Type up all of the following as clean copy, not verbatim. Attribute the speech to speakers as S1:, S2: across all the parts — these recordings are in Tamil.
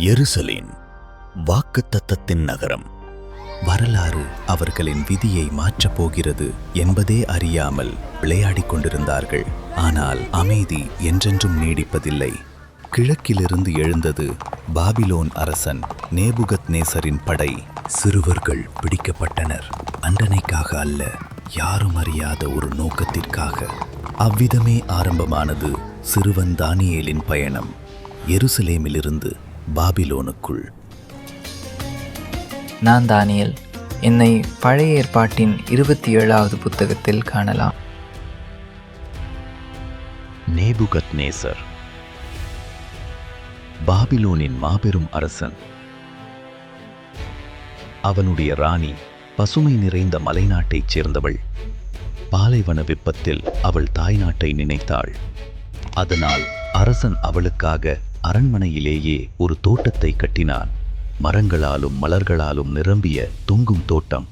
S1: எருசலேம் வாக்குத்தத்தத்தின் நகரம். வரலாறு அவர்களின் விதியை மாற்றப் போகிறது என்பதே அறியாமல் விளையாடிக் கொண்டிருந்தார்கள். ஆனால் அமைதி என்றென்றும் நீடிப்பதில்லை. கிழக்கிலிருந்து எழுந்தது பாபிலோன் அரசன் நேபுகத்நேசரின் படை. சிறுவர்கள் பிடிக்கப்பட்டனர். தண்டனைக்காக அல்ல, யாரும் அறியாத ஒரு நோக்கத்திற்காக. அவ்விதமே ஆரம்பமானது சிறுவன் தானியேலின் பயணம் எருசலேமிலிருந்து பாபிலோனுக்குள்.
S2: நான் தானியேல். என்னை பழைய ஏற்பாட்டின் 27வது புத்தகத்தில் காணலாம்.
S1: நேபுகத்நேசர் பாபிலோனின் மாபெரும் அரசன். அவனுடைய ராணி பசுமை நிறைந்த மலைநாட்டைச் சேர்ந்தவள். பாலைவன வெப்பத்தில் அவள் தாய்நாட்டை நினைத்தாள். அதனால் அரசன் அவளுக்காக அரண்மனையிலேயே ஒரு தோட்டத்தை கட்டினான். மரங்களாலும் மலர்களாலும் நிரம்பிய தொங்கும் தோட்டம்.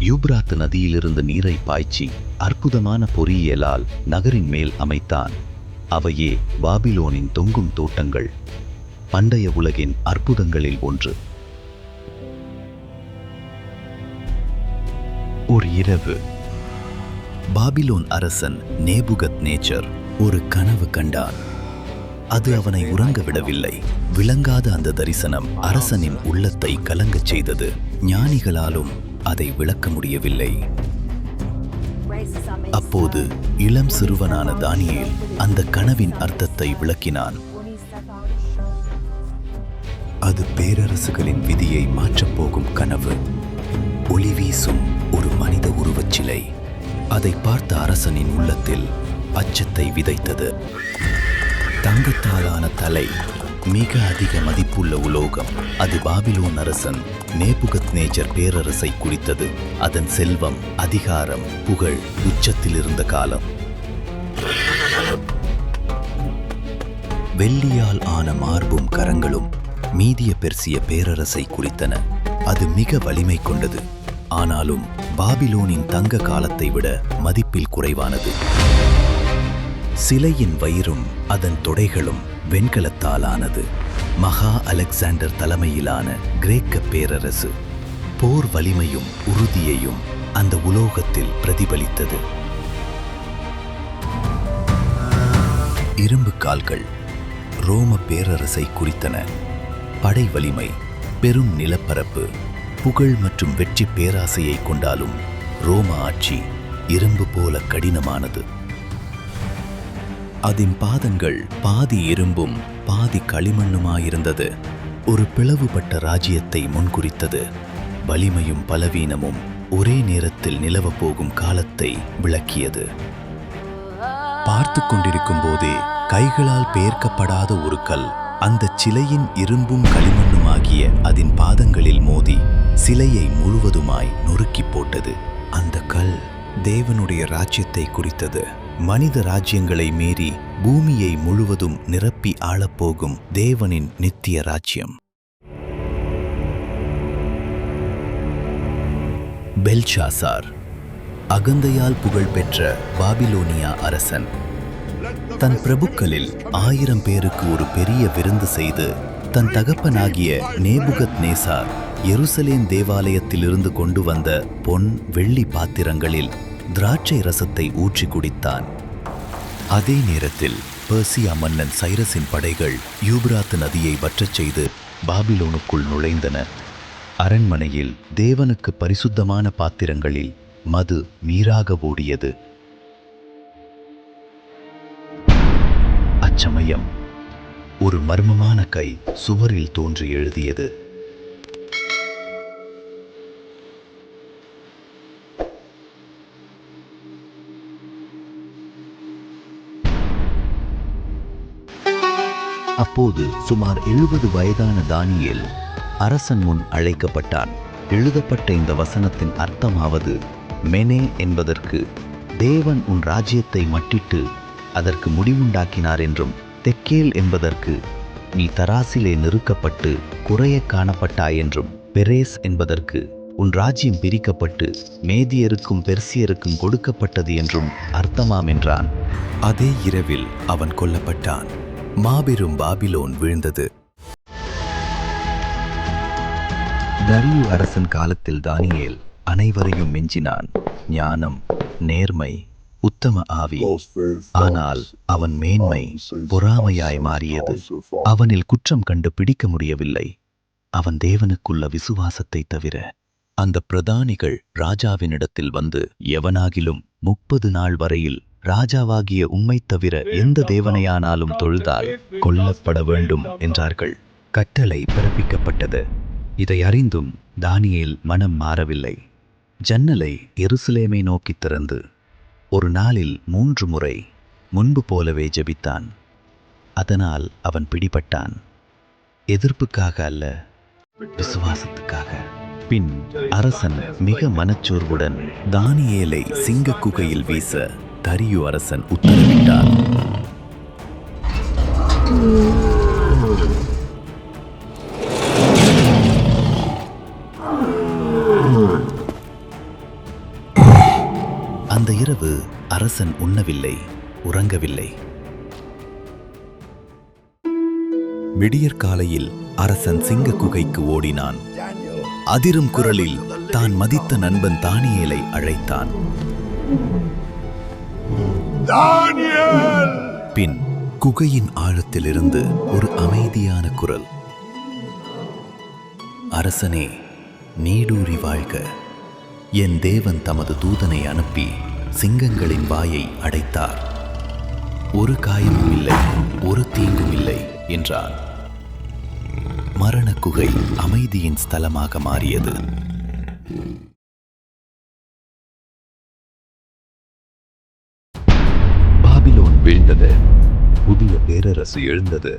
S1: யூப்ராத்து நதியிலிருந்து நீரை பாய்ச்சி அற்புதமான பொறியியலால் நகரின் மேல் அமைத்தான். அவையே பாபிலோனின் தொங்கும் தோட்டங்கள், பண்டைய உலகின் அற்புதங்களில் ஒன்று. ஒரு இரவு பாபிலோன் அரசன் நேபுகத்நேச்சர் ஒரு கனவு கண்டான். அது அவனை உறங்க விடவில்லை. விளங்காத அந்த தரிசனம் அரசனின் உள்ளத்தை கலங்கச் செய்தது. ஞானிகளாலும் அதை விளக்க முடியவில்லை. அப்போது இளம் சிறுவனான தானியேல் அந்த கனவின் அர்த்தத்தை விளக்கினான். அது பேரரசுகளின் விதியை மாற்றப் போகும் கனவு. ஒளி வீசும் ஒரு மனித உருவச்சிலை. அதை பார்த்த அரசனின் உள்ளத்தில் அச்சத்தை விதைத்தது. தங்கத்தாலான தலை, மிக அதிக மதிப்புள்ள உலோகம். அது பாபிலோன் அரசன் நேபுகத்நேச்சர் பேரரசை குறித்தது. அதன் செல்வம், அதிகாரம், புகழ் உச்சத்தில் இருந்த காலம். வெள்ளியால் ஆன மார்பும் கரங்களும் மீதிய பெர்சிய பேரரசை குறித்தன. அது மிக வலிமை கொண்டது. ஆனாலும் பாபிலோனின் தங்க காலத்தை விட மதிப்பில் குறைவானது. சிலையின் வயிறும் அதன் தொடைகளும் வெண்கலத்தாலானது. மகா அலெக்சாண்டர் தலைமையிலான கிரேக்க பேரரசு போர் வலிமையும் உறுதியையும் அந்த உலோகத்தில் பிரதிபலித்தது. இரும்பு கால்கள் ரோம பேரரசை குறித்தன. படை வலிமை, பெரும் நிலப்பரப்பு, புகழ் மற்றும் வெற்றி பேராசையை கொண்டாலும் ரோம ஆட்சி இரும்பு போல கடினமானது. அதன் பாதங்கள் பாதி இரும்பும் பாதி களிமண்ணுமாயிருந்தது. ஒரு பிளவுபட்ட ராஜ்யத்தை முன்குறித்தது. வலிமையும் பலவீனமும் ஒரே நேரத்தில் நிலவப் போகும் காலத்தை விளக்கியது. பார்த்து கொண்டிருக்கும் போதே கைகளால் பெயர்க்கப்படாத ஒரு கல் அந்த சிலையின் இரும்பும் களிமண்ணுமாகிய அதன் பாதங்களில் மோதி சிலையை முழுவதுமாய் நொறுக்கி போட்டது. அந்த கல் தேவனுடைய ராஜ்யத்தை குறித்தது. மனித ராஜ்யங்களை மீறி பூமியை முழுவதும் நிரப்பி ஆளப்போகும் தேவனின் நித்திய ராஜ்யம். பெல்ஷாசார் அகந்தையால் புகழ்பெற்ற பாபிலோனியா அரசன். தன் பிரபுக்களில் 1000 பேருக்கு ஒரு பெரிய விருந்து செய்து தன் தகப்பனாகிய நேபுகத்நேசார் எருசலேம் தேவாலயத்திலிருந்து கொண்டு வந்த பொன் வெள்ளி பாத்திரங்களில் திராட்சை ரசத்தை ஊற்றி குடித்தான். அதே நேரத்தில் பெர்சியா மன்னன் சைரஸின் படைகள் யூப்ராத்து நதியை வற்றச் செய்து பாபிலோனுக்குள் நுழைந்தன. அரண்மனையில் தேவனுக்கு பரிசுத்தமான பாத்திரங்களில் மது நீராக ஓடியது. அச்சமயம் ஒரு மர்மமான கை சுவரில் தோன்றி எழுதியது. அப்போது சுமார் 70 வயதான தானியேல் அரசன் முன் அழைக்கப்பட்டான். எழுதப்பட்ட இந்த வசனத்தின் அர்த்தமாவது, மெனே என்பதற்கு தேவன் உன் ராஜ்யத்தை மட்டிட்டு அதற்கு முடிவுண்டாக்கினார் என்றும், தெக்கேல் என்பதற்கு நீ தராசிலே நிறுக்கப்பட்டு குறைய காணப்பட்டாய் என்றும், பெரேஸ் என்பதற்கு உன் ராஜ்யம் பிரிக்கப்பட்டு மேதியருக்கும் பெர்சியருக்கும் கொடுக்கப்பட்டது என்றும் அர்த்தமாம் என்றான். அதே இரவில் அவன் கொல்லப்பட்டான். மாபெரும் பாபிலோன் விழுந்தது. தரியு அரசன் காலத்தில் தானியேல் அனைவரையும் மிஞ்சினான். ஞானம், நேர்மை, உத்தம ஆவி. ஆனால் அவன் மேன்மை பொறாமையாய் மாறியது. அவனில் குற்றம் கண்டு பிடிக்க முடியவில்லை, அவன் தேவனுக்குள்ள விசுவாசத்தை தவிர. அந்த பிரதானிகள் ராஜாவினிடத்தில் வந்து, எவனாகிலும் 30 நாள் வரையில் ராஜாவாகிய உம்மை தவிர எந்த தேவனையானாலும் தொழுதால் கொல்லப்பட வேண்டும் என்றார்கள். கட்டளை பிறப்பிக்கப்பட்டது. இதை அறிந்தும் தானியேல் மனம் மாறவில்லை. ஜன்னலை எருசலேமை நோக்கி திறந்து ஒரு நாளில் 3 முறை முன்பு போலவே ஜெபித்தான். அதனால் அவன் பிடிபட்டான். எதிர்ப்புக்காக அல்ல, விசுவாசத்துக்காக. பின் அரசன் மிக மனச்சோர்வுடன் தானியேலை சிங்க குகையில் வீச தரியு அரசன் உத்தரவிட்டான். அந்த இரவு அரசன் உண்ணவில்லை, உறங்கவில்லை. விடியற்காலையில் அரசன் சிங்க குகைக்கு ஓடினான். அதிரும் குரலில் தான் மதித்த நண்பன் தானியேலை அழைத்தான். பின் குகையின் ஆழத்திலிருந்து ஒரு அமைதியான குரல், அரசனே, நீடூரி வாழ்க. என் தேவன் தமது தூதனை அனுப்பி சிங்கங்களின் வாயை அடைத்தார். ஒரு காயமும் இல்லை, ஒரு தீங்கும் இல்லை என்றான். மரண குகை அமைதியின் ஸ்தலமாக மாறியது. பாபிலோன் வீழ்ந்தது, புதிய பேரரசு எழுந்தது.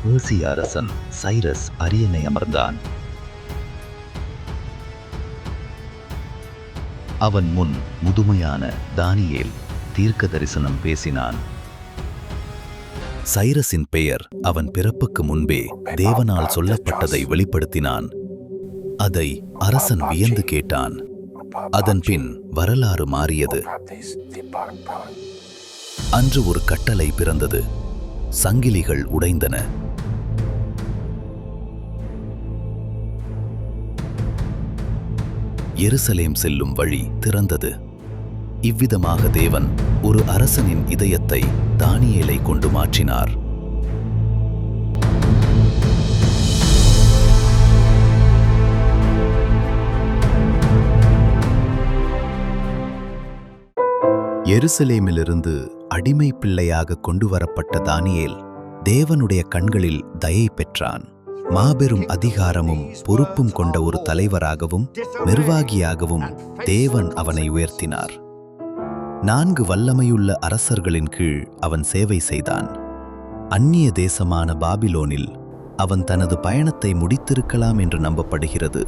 S1: பேர்சிய அரசன் சைரஸ் அரியணை அமர்ந்தான். அவன் முன் முதுமையான தானியேல் தீர்க்க தரிசனம் பேசினான். சைரஸின் பெயர் அவன் பிறப்புக்கு முன்பே தேவனால் சொல்லப்பட்டதை வெளிப்படுத்தினான். அதை அரசன் வியந்து கேட்டான். அதன் பின் வரலாறு மாறியது. அன்று ஒரு கட்டளை பிறந்தது. சங்கிலிகள் உடைந்தன. எருசலேம் செல்லும் வழி திறந்தது. இவ்விதமாக தேவன் ஒரு அரசனின் இதயத்தை தானியேலை கொண்டு மாற்றினார். எருசலேமிலிருந்து அடிமை பிள்ளையாக கொண்டு வரப்பட்ட தானியேல் தேவனுடைய கண்களில் தயை பெற்றான். மாபெரும் அதிகாரமும் பொறுப்பும் கொண்ட ஒரு தலைவராகவும் நிர்வாகியாகவும் தேவன் அவனை உயர்த்தினார். 4 வல்லமையுள்ள அரசர்களின் கீழ் அவன் சேவை செய்தான். அந்நிய தேசமான பாபிலோனில் அவன் தனது பயணத்தை முடித்திருக்கலாம் என்று நம்பப்படுகிறது.